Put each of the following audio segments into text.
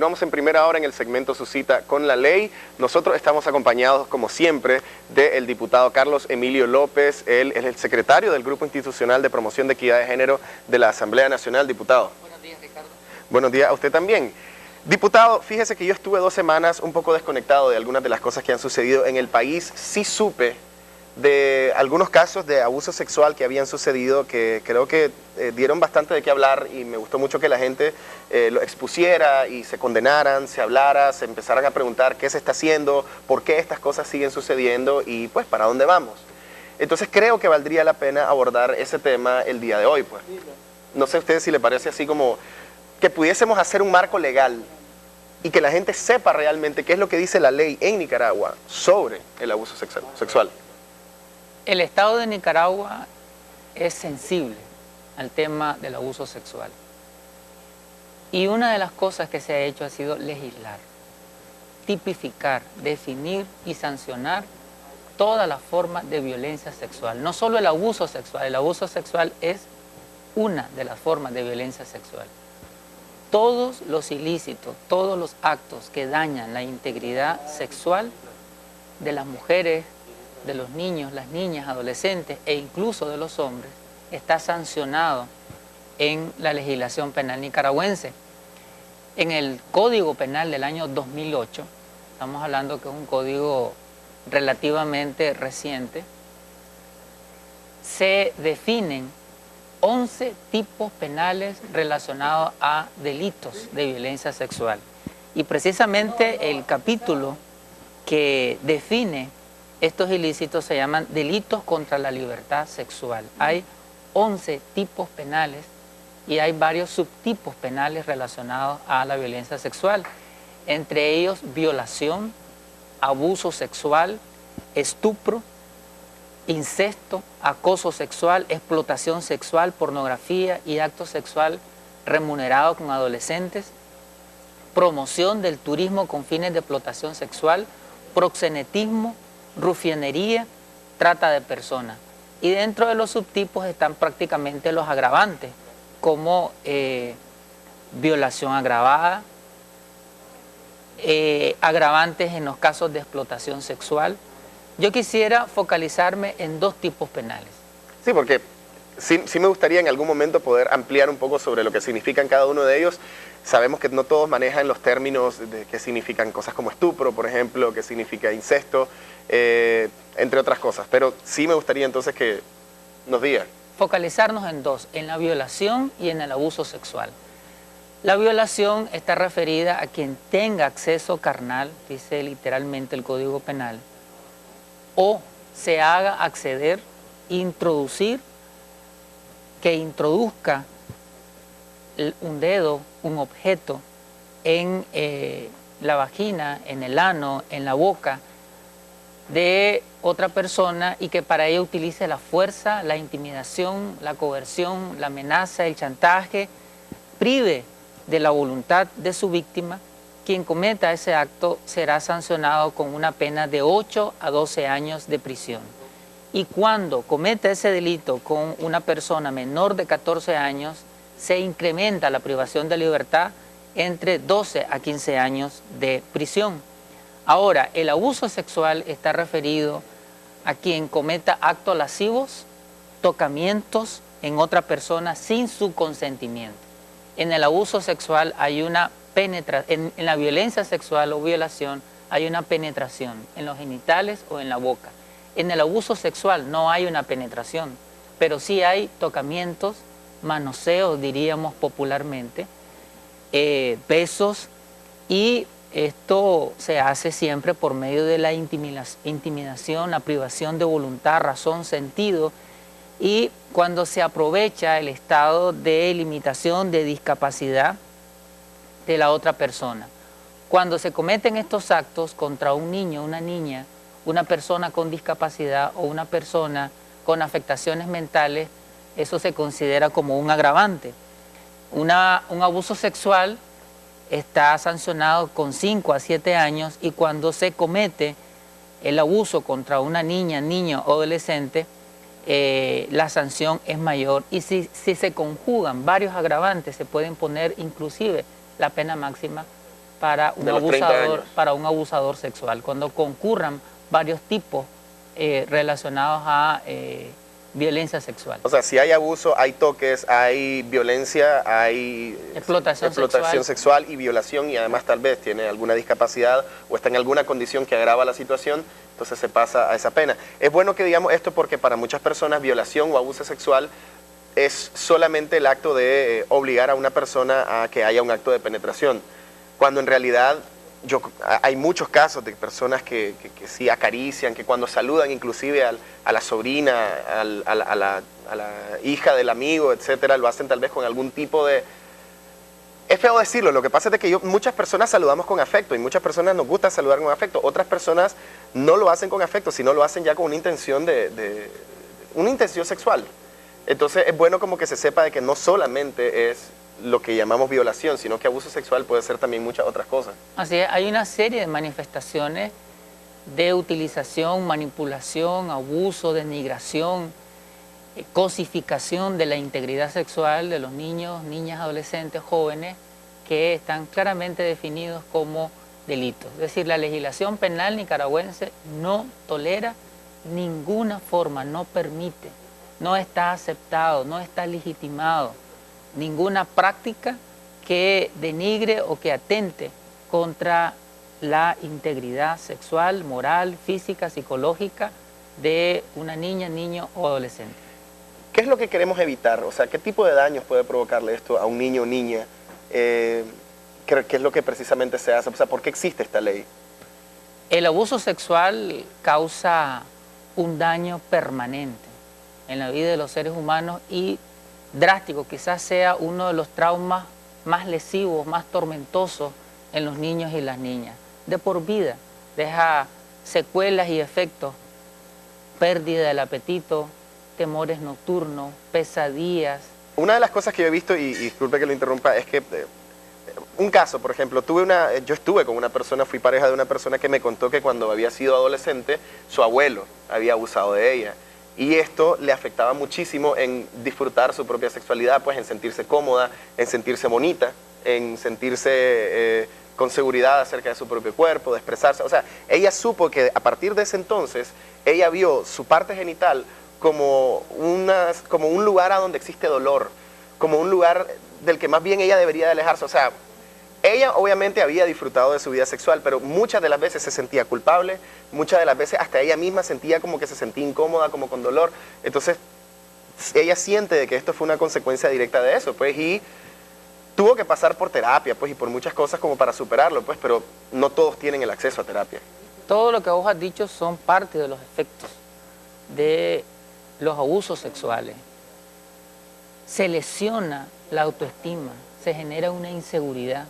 continuamos en primera hora en el segmento Su Cita con la Ley. Nosotros estamos acompañados, como siempre, del diputado Carlos Emilio López. Él es el secretario del Grupo Institucional de Promoción de Equidad de Género de la Asamblea Nacional. Diputado. Buenos días, Ricardo. Buenos días a usted también. Diputado, fíjese que yo estuve 2 semanas un poco desconectado de algunas de las cosas que han sucedido en el país. Sí supe de algunos casos de abuso sexual que habían sucedido, que creo que dieron bastante de qué hablar, y me gustó mucho que la gente lo expusiera y se condenaran, se hablara, se empezaran a preguntar qué se está haciendo, por qué estas cosas siguen sucediendo y pues para dónde vamos. Entonces creo que valdría la pena abordar ese tema el día de hoy. Pues. No sé a ustedes si le parece así como que pudiésemos hacer un marco legal y que la gente sepa realmente qué es lo que dice la ley en Nicaragua sobre el abuso sexual. El Estado de Nicaragua es sensible al tema del abuso sexual. Y una de las cosas que se ha hecho ha sido legislar, tipificar, definir y sancionar todas las formas de violencia sexual. No solo el abuso sexual es una de las formas de violencia sexual. Todos los ilícitos, todos los actos que dañan la integridad sexual de las mujeres, de los niños, las niñas, adolescentes e incluso de los hombres, está sancionado en la legislación penal nicaragüense. En el Código Penal del año 2008, estamos hablando que es un código relativamente reciente, se definen 11 tipos penales relacionados a delitos de violencia sexual. Y precisamente el capítulo que define estos ilícitos se llaman delitos contra la libertad sexual. Hay 11 tipos penales y hay varios subtipos penales relacionados a la violencia sexual. Entre ellos, violación, abuso sexual, estupro, incesto, acoso sexual, explotación sexual, pornografía y acto sexual remunerado con adolescentes, promoción del turismo con fines de explotación sexual, proxenetismo, rufianería, trata de personas. Y dentro de los subtipos están prácticamente los agravantes, como violación agravada, agravantes en los casos de explotación sexual. Yo quisiera focalizarme en 2 tipos penales. Sí, porque sí me gustaría en algún momento poder ampliar un poco sobre lo que significan cada uno de ellos. Sabemos que no todos manejan los términos de qué significan cosas como estupro, por ejemplo, qué significa incesto, entre otras cosas. Pero sí me gustaría entonces que nos diga. Focalizarnos en 2, en la violación y en el abuso sexual. La violación está referida a quien tenga acceso carnal, dice literalmente el Código Penal, o se haga acceder, introducir, que introduzca un dedo, un objeto en la vagina, en el ano, en la boca de otra persona y que para ello utilice la fuerza, la intimidación, la coerción, la amenaza, el chantaje, prive de la voluntad de su víctima. Quien cometa ese acto será sancionado con una pena de 8 a 12 años de prisión. Y cuando cometa ese delito con una persona menor de 14 años, se incrementa la privación de libertad entre 12 a 15 años de prisión. Ahora, el abuso sexual está referido a quien cometa actos lascivos, tocamientos en otra persona sin su consentimiento. En el abuso sexual hay una penetración, en la violencia sexual o violación hay una penetración en los genitales o en la boca. En el abuso sexual no hay una penetración, pero sí hay tocamientos, manoseos, diríamos popularmente, besos, y esto se hace siempre por medio de la intimidación, la privación de voluntad, razón, sentido, y cuando se aprovecha el estado de limitación, de discapacidad de la otra persona. Cuando se cometen estos actos contra un niño, una niña, una persona con discapacidad o una persona con afectaciones mentales, eso se considera como un agravante. Un abuso sexual está sancionado con 5 a 7 años y cuando se comete el abuso contra una niña, niño o adolescente, la sanción es mayor. Y si se conjugan varios agravantes, se pueden poner inclusive la pena máxima para De los 30 años. para un abusador sexual, cuando concurran varios tipos relacionados a violencia sexual. O sea, si hay abuso, hay toques, hay violencia, hay Explotación sexual y violación, y además tal vez tiene alguna discapacidad o está en alguna condición que agrava la situación, entonces se pasa a esa pena. Es bueno que digamos esto porque para muchas personas violación o abuso sexual es solamente el acto de obligar a una persona a que haya un acto de penetración, cuando en realidad hay muchos casos de personas que sí acarician, que cuando saludan inclusive a la sobrina, a la hija del amigo, etcétera, lo hacen tal vez con algún tipo de... Es feo decirlo, lo que pasa es que muchas personas saludamos con afecto y muchas personas nos gusta saludar con afecto, otras personas no lo hacen con afecto, sino lo hacen ya con una intención una intención sexual. Entonces es bueno como que se sepa de que no solamente es lo que llamamos violación, sino que abuso sexual puede ser también muchas otras cosas. Así es, hay una serie de manifestaciones de utilización, manipulación, abuso, denigración, cosificación de la integridad sexual de los niños, niñas, adolescentes, jóvenes, que están claramente definidos como delitos. Es decir, la legislación penal nicaragüense no tolera ninguna forma, no permite, no está aceptado, no está legitimado ninguna práctica que denigre o que atente contra la integridad sexual, moral, física, psicológica de una niña, niño o adolescente. ¿Qué es lo que queremos evitar? O sea, ¿qué tipo de daños puede provocarle esto a un niño o niña? ¿Qué es lo que precisamente se hace? O sea, ¿por qué existe esta ley? El abuso sexual causa un daño permanente en la vida de los seres humanos y drástico, quizás sea uno de los traumas más lesivos, más tormentosos en los niños y las niñas. De por vida, deja secuelas y efectos, pérdida del apetito, temores nocturnos, pesadillas. Una de las cosas que yo he visto, y disculpe que lo interrumpa, es que un caso, por ejemplo, yo estuve con una persona, fui pareja de una persona que me contó que cuando había sido adolescente, su abuelo había abusado de ella. Y esto le afectaba muchísimo en disfrutar su propia sexualidad, pues en sentirse cómoda, en sentirse bonita, en sentirse con seguridad acerca de su propio cuerpo, de expresarse. O sea, ella supo que a partir de ese entonces, ella vio su parte genital como un lugar a donde existe dolor, como un lugar del que más bien ella debería de alejarse. O sea, ella obviamente había disfrutado de su vida sexual, pero muchas de las veces se sentía culpable, muchas de las veces hasta ella misma sentía como que se sentía incómoda, como con dolor. Entonces, ella siente de que esto fue una consecuencia directa de eso, pues, y tuvo que pasar por terapia, pues, y por muchas cosas como para superarlo, pues, pero no todos tienen el acceso a terapia. Todo lo que vos has dicho son parte de los efectos de los abusos sexuales. Se lesiona la autoestima, se genera una inseguridad,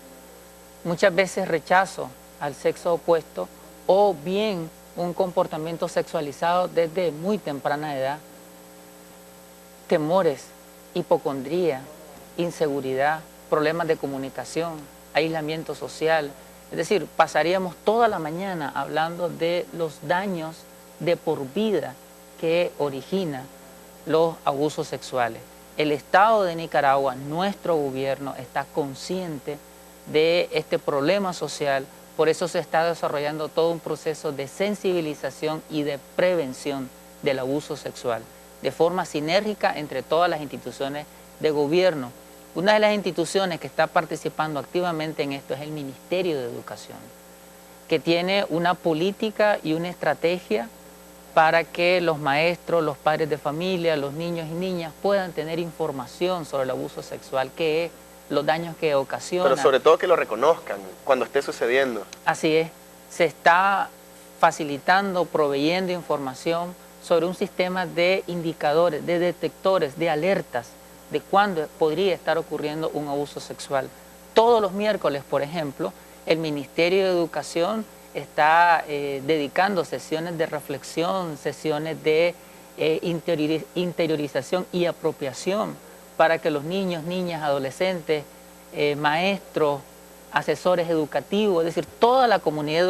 muchas veces rechazo al sexo opuesto o bien un comportamiento sexualizado desde muy temprana edad, temores, hipocondría, inseguridad, problemas de comunicación, aislamiento social. Es decir, pasaríamos toda la mañana hablando de los daños de por vida que origina los abusos sexuales. El Estado de Nicaragua, nuestro gobierno, está consciente de este problema social, por eso se está desarrollando todo un proceso de sensibilización y de prevención del abuso sexual, de forma sinérgica entre todas las instituciones de gobierno. Una de las instituciones que está participando activamente en esto es el Ministerio de Educación, que tiene una política y una estrategia para que los maestros, los padres de familia, los niños y niñas puedan tener información sobre el abuso sexual, qué es, los daños que ocasiona. Pero sobre todo que lo reconozcan cuando esté sucediendo. Así es, se está facilitando, proveyendo información sobre un sistema de indicadores, de detectores, de alertas de cuándo podría estar ocurriendo un abuso sexual. Todos los miércoles, por ejemplo, el Ministerio de Educación está dedicando sesiones de reflexión, sesiones de interiorización y apropiación para que los niños, niñas, adolescentes, maestros, asesores educativos, es decir, toda la comunidad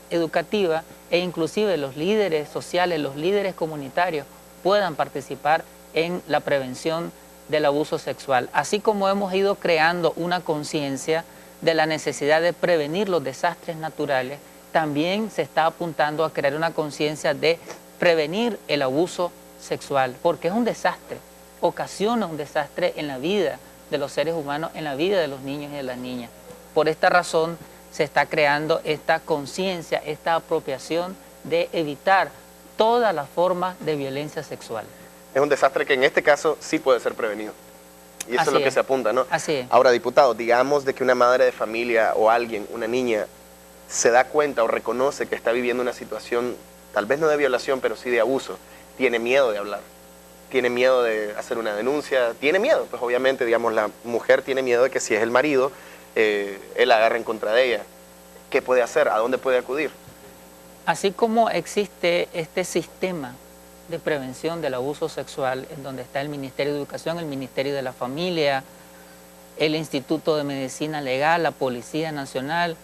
educativa e inclusive los líderes sociales, los líderes comunitarios puedan participar en la prevención del abuso sexual. Así como hemos ido creando una conciencia de la necesidad de prevenir los desastres naturales, también se está apuntando a crear una conciencia de prevenir el abuso sexual, porque es un desastre, ocasiona un desastre en la vida de los seres humanos, en la vida de los niños y de las niñas. Por esta razón se está creando esta conciencia, esta apropiación de evitar todas las formas de violencia sexual. Es un desastre que en este caso sí puede ser prevenido. Y eso es lo que se apunta, ¿no? Así es. Ahora, diputado, digamos de que una madre de familia o alguien, una niña, se da cuenta o reconoce que está viviendo una situación, tal vez no de violación, pero sí de abuso, tiene miedo de hablar, tiene miedo de hacer una denuncia, tiene miedo, pues obviamente, digamos, la mujer tiene miedo de que si es el marido, él agarre en contra de ella. ¿Qué puede hacer? ¿A dónde puede acudir? Así como existe este sistema de prevención del abuso sexual, en donde está el Ministerio de Educación, el Ministerio de la Familia, el Instituto de Medicina Legal, la Policía Nacional,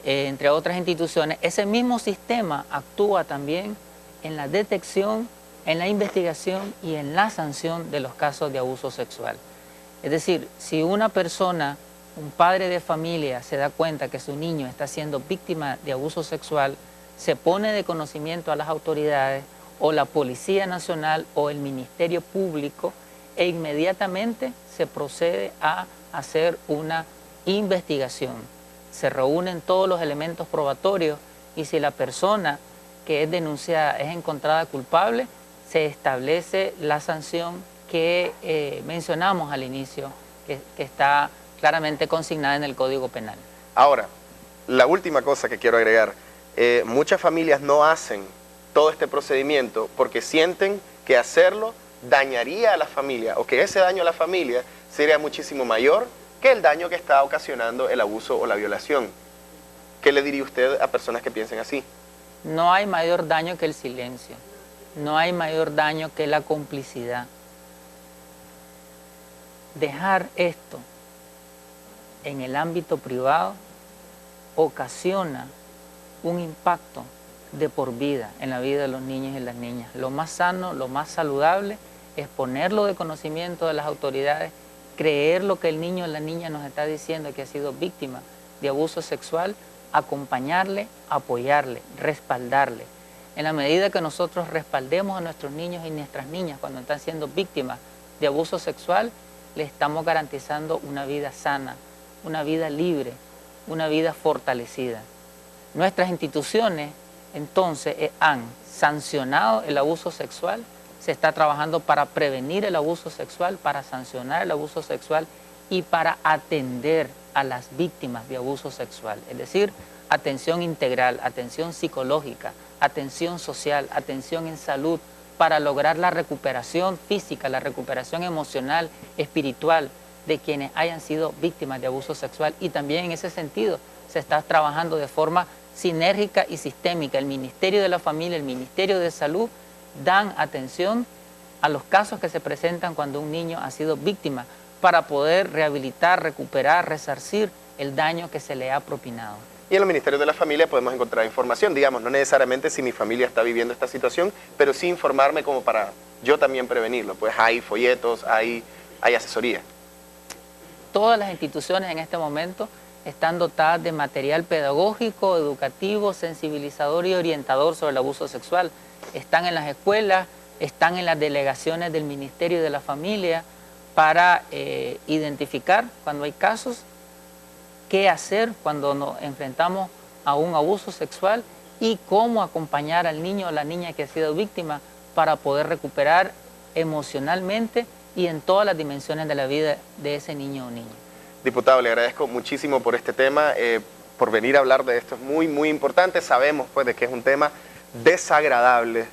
entre otras instituciones, ese mismo sistema actúa también en la detección, en la investigación y en la sanción de los casos de abuso sexual. Es decir, si una persona, un padre de familia, se da cuenta que su niño está siendo víctima de abuso sexual, se pone de conocimiento a las autoridades o la Policía Nacional o el Ministerio Público e inmediatamente se procede a hacer una investigación. Se reúnen todos los elementos probatorios y si la persona que es denunciada es encontrada culpable, se establece la sanción que mencionamos al inicio, que está claramente consignada en el Código Penal. Ahora, la última cosa que quiero agregar, muchas familias no hacen todo este procedimiento porque sienten que hacerlo dañaría a la familia o que ese daño a la familia sería muchísimo mayor que el daño que está ocasionando el abuso o la violación. ¿Qué le diría usted a personas que piensen así? No hay mayor daño que el silencio, no hay mayor daño que la complicidad. Dejar esto en el ámbito privado ocasiona un impacto de por vida en la vida de los niños y las niñas. Lo más sano, lo más saludable es ponerlo de conocimiento de las autoridades, creer lo que el niño o la niña nos está diciendo que ha sido víctima de abuso sexual, acompañarle, apoyarle, respaldarle. En la medida que nosotros respaldemos a nuestros niños y nuestras niñas cuando están siendo víctimas de abuso sexual, les estamos garantizando una vida sana, una vida libre, una vida fortalecida. Nuestras instituciones entonces han sancionado el abuso sexual, se está trabajando para prevenir el abuso sexual, para sancionar el abuso sexual y para atender a las víctimas de abuso sexual. Es decir, atención integral, atención psicológica, atención social, atención en salud, para lograr la recuperación física, la recuperación emocional, espiritual de quienes hayan sido víctimas de abuso sexual. Y también en ese sentido se está trabajando de forma sinérgica y sistémica. El Ministerio de la Familia, el Ministerio de Salud dan atención a los casos que se presentan cuando un niño ha sido víctima para poder rehabilitar, recuperar, resarcir el daño que se le ha propinado. Y en el Ministerio de la Familia podemos encontrar información, digamos, no necesariamente si mi familia está viviendo esta situación, pero sí informarme como para yo también prevenirlo. Pues hay folletos, hay asesoría. Todas las instituciones en este momento están dotadas de material pedagógico, educativo, sensibilizador y orientador sobre el abuso sexual. Están en las escuelas, están en las delegaciones del Ministerio de la Familia para identificar cuando hay casos, qué hacer cuando nos enfrentamos a un abuso sexual y cómo acompañar al niño o la niña que ha sido víctima para poder recuperar emocionalmente y en todas las dimensiones de la vida de ese niño o niña. Diputado, le agradezco muchísimo por este tema, por venir a hablar de esto. Es muy, muy importante. Sabemos pues de que es un tema desagradable.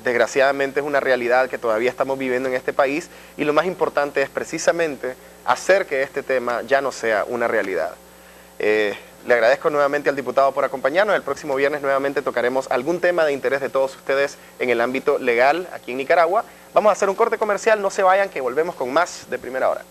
Desgraciadamente es una realidad que todavía estamos viviendo en este país y lo más importante es precisamente hacer que este tema ya no sea una realidad. Le agradezco nuevamente al diputado por acompañarnos. El próximo viernes nuevamente tocaremos algún tema de interés de todos ustedes en el ámbito legal aquí en Nicaragua. Vamos a hacer un corte comercial, no se vayan que volvemos con más de Primera Hora.